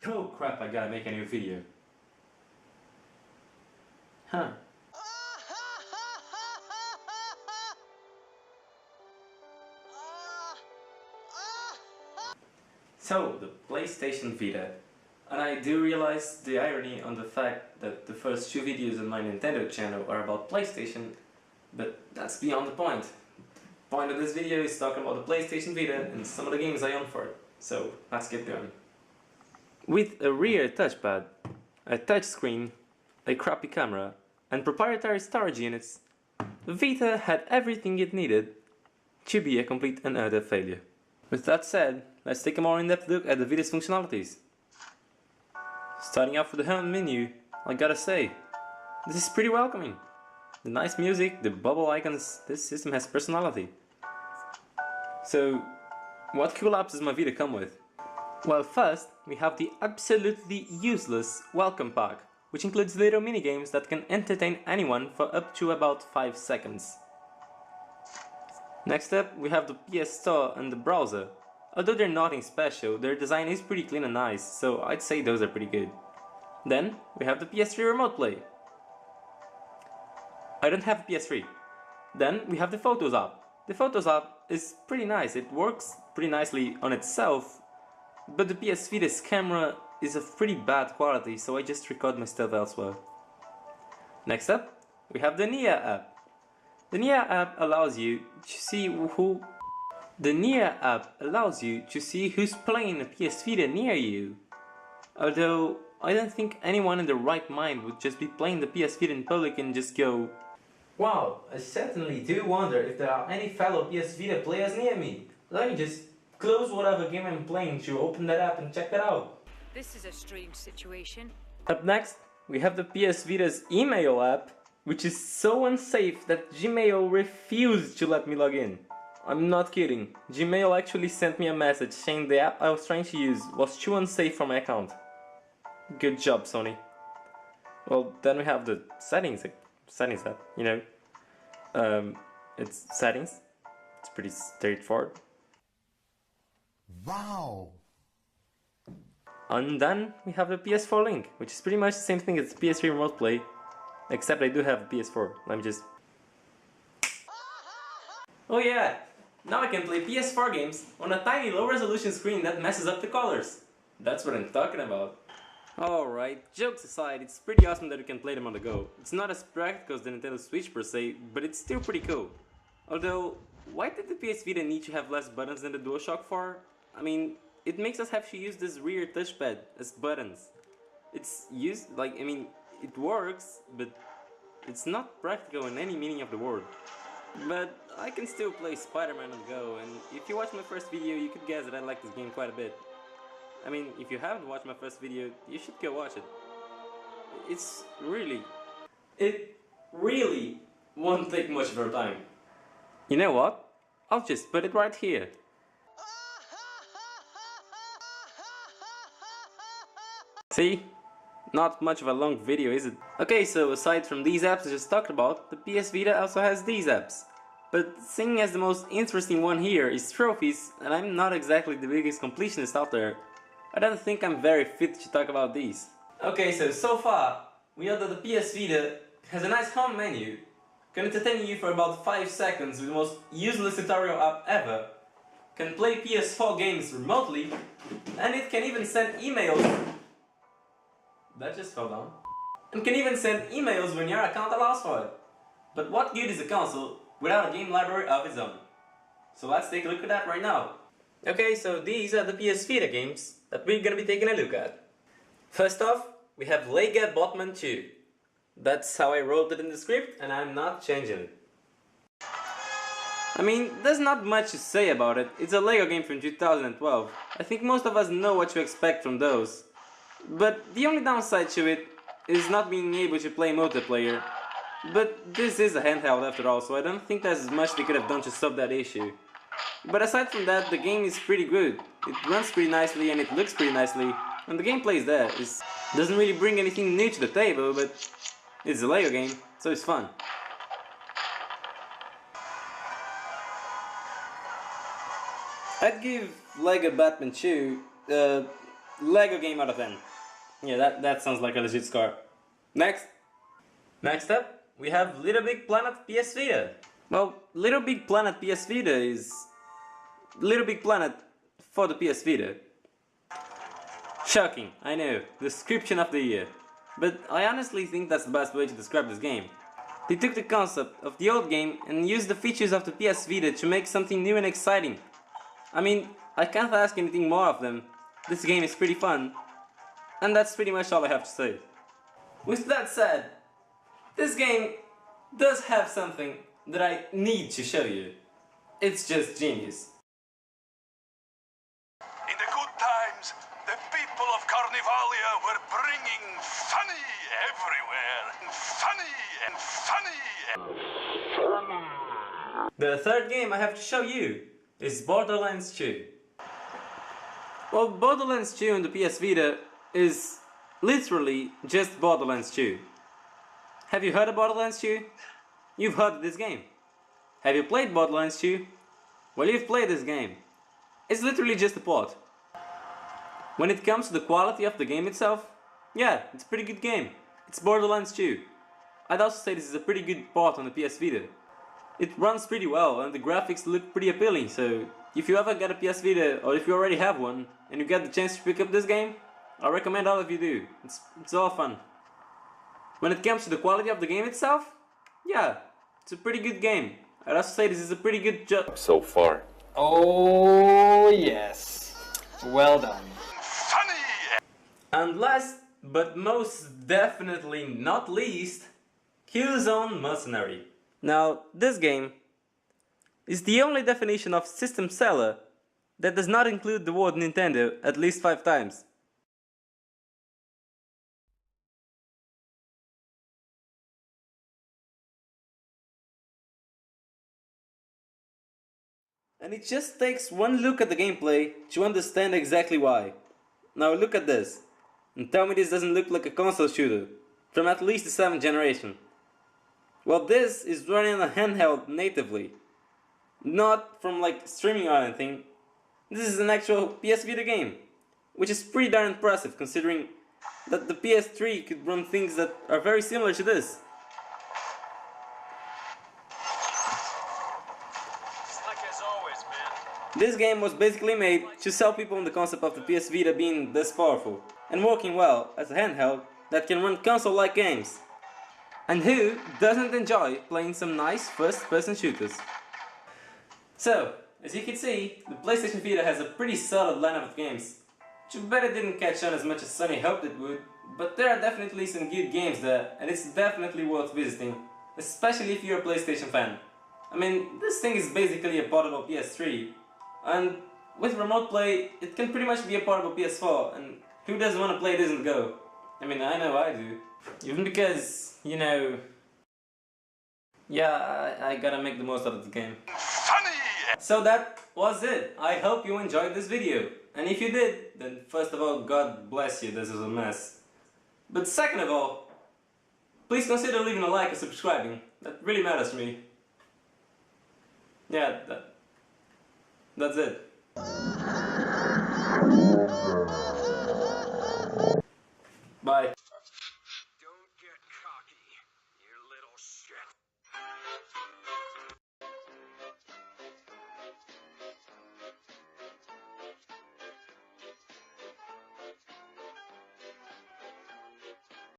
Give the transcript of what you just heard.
Oh crap, I gotta make a new video. Huh. So, the PlayStation Vita. And I do realize the irony on the fact that the first 2 videos on my Nintendo channel are about PlayStation, but that's beyond the point. The point of this video is talking about the PlayStation Vita and some of the games I own for it. So, let's get going. With a rear touchpad, a touchscreen, a crappy camera, and proprietary storage units, the Vita had everything it needed to be a complete and utter failure. With that said, let's take a more in-depth look at the Vita's functionalities. Starting off with the home menu, I gotta say, this is pretty welcoming. The nice music, the bubble icons, this system has personality. So, what cool apps does my Vita come with? Well, first, we have the absolutely useless Welcome Pack, which includes little minigames that can entertain anyone for up to about 5 seconds. Next up, we have the PS Store and the browser. Although they're nothing special, their design is pretty clean and nice, so I'd say those are pretty good. Then, we have the Ps3 Remote Play. I don't have a PS3. Then, we have the Photos app. The Photos app is pretty nice, it works pretty nicely on itself, but the PS Vita's camera is of pretty bad quality, so I just record my stuff elsewhere. Next up, we have the Nia App. The Nia App allows you to see who's playing a PS Vita near you. Although, I don't think anyone in their right mind would just be playing the PS Vita in public and just go, "Wow, I certainly do wonder if there are any fellow PS Vita players near me. Let me just close whatever game I'm playing to open that app and check that out." This is a strange situation. Up next, we have the PS Vita's email app, which is so unsafe that Gmail refused to let me log in. I'm not kidding. Gmail actually sent me a message saying the app I was trying to use was too unsafe for my account. Good job, Sony. Well, then we have the settings app, you know. It's settings. It's pretty straightforward. Wow! And then we have the PS4 link, which is pretty much the same thing as the PS3 Remote Play, except I do have a PS4. Let me just... Oh yeah! Now I can play PS4 games on a tiny low resolution screen that messes up the colors. That's what I'm talking about. Alright, jokes aside, it's pretty awesome that you can play them on the go. It's not as practical as the Nintendo Switch per se, but it's still pretty cool. Although, why did the PS Vita need to have less buttons than the DualShock 4? I mean, it makes us have to use this rear touchpad as buttons. It works, but it's not practical in any meaning of the word. But I can still play Spider-Man on the go, and if you watch my first video, you could guess that I like this game quite a bit. I mean, if you haven't watched my first video, you should go watch it. It really won't take much of your time. You know what? I'll just put it right here. See? Not much of a long video, is it? Okay, so aside from these apps I just talked about, the PS Vita also has these apps. But seeing as the most interesting one here is trophies, and I'm not exactly the biggest completionist out there, I don't think I'm very fit to talk about these. Okay, so far, we know that the PS Vita has a nice home menu, can entertain you for about 5 seconds with the most useless tutorial app ever, can play PS4 games remotely, and it can even send emails. That just fell down. And can even send emails when your account allows for it. But what good is a console without a game library of its own? So let's take a look at that right now. Okay, so these are the PS Vita games that we're gonna be taking a look at. First off, we have Lego Botman 2. That's how I wrote it in the script, and I'm not changing it. I mean, there's not much to say about it. It's a Lego game from 2012. I think most of us know what to expect from those. But the only downside to it is not being able to play multiplayer. But this is a handheld after all, so I don't think there's much they could have done to solve that issue. But aside from that, the game is pretty good. It runs pretty nicely and it looks pretty nicely. And the gameplay is there. It doesn't really bring anything new to the table, but it's a Lego game, so it's fun. I'd give Lego Batman 2 Lego game out of 10. Yeah, that sounds like a legit score. Next up, we have Littlebigplanet PSVita. Well, Littlebigplanet PSVita is Littlebigplanet for the PSVita. Shocking, I know, description of the year. But I honestly think that's the best way to describe this game. They took the concept of the old game and used the features of the PS Vita to make something new and exciting. I mean, I can't ask anything more of them. This game is pretty fun. And that's pretty much all I have to say. With that said, this game does have something that I need to show you. It's just genius. In the good times, the people of Carnivalia were bringing funny everywhere. Funny and funny and funny. The third game I have to show you is Borderlands 2. Well, Borderlands 2 on the PS Vita is literally just Borderlands 2. Have you heard of Borderlands 2? You've heard of this game. Have you played Borderlands 2? Well, you've played this game. It's literally just a port. When it comes to the quality of the game itself, yeah, it's a pretty good game. It's Borderlands 2. I'd also say this is a pretty good port on the PS Vita. It runs pretty well and the graphics look pretty appealing, so if you ever get a PS Vita or if you already have one and you get the chance to pick up this game, I recommend all of you do. It's all fun. When it comes to the quality of the game itself, yeah, it's a pretty good game. I'd also say this is a pretty good job so far. Oh yes, well done. Funny. And last but most definitely not least, Killzone Mercenary. Now, this game is the only definition of system seller that does not include the word Nintendo at least 5 times. And it just takes one look at the gameplay to understand exactly why. Now look at this, and tell me this doesn't look like a console shooter from at least the 7th generation. Well, this is running on a handheld natively, not from like streaming or anything. This is an actual PS Vita game, which is pretty darn impressive considering that the PS3 could run things that are very similar to this. This game was basically made to sell people on the concept of the PS Vita being this powerful and working well as a handheld that can run console-like games. And who doesn't enjoy playing some nice first-person shooters? So, as you can see, the PlayStation Vita has a pretty solid lineup of games. Too bad it didn't catch on as much as Sony hoped it would, but there are definitely some good games there and it's definitely worth visiting, especially if you're a PlayStation fan. I mean, this thing is basically a portable PS3. And with remote play, it can pretty much be a portable PS4, and who doesn't want to play this on the go? I mean, I know I do. Even because, you know... Yeah, I gotta make the most out of the game. Funny. So that was it. I hope you enjoyed this video. And if you did, then first of all, God bless you, this is a mess. But second of all, please consider leaving a like and subscribing. That really matters to me. Yeah, that's it. Bye.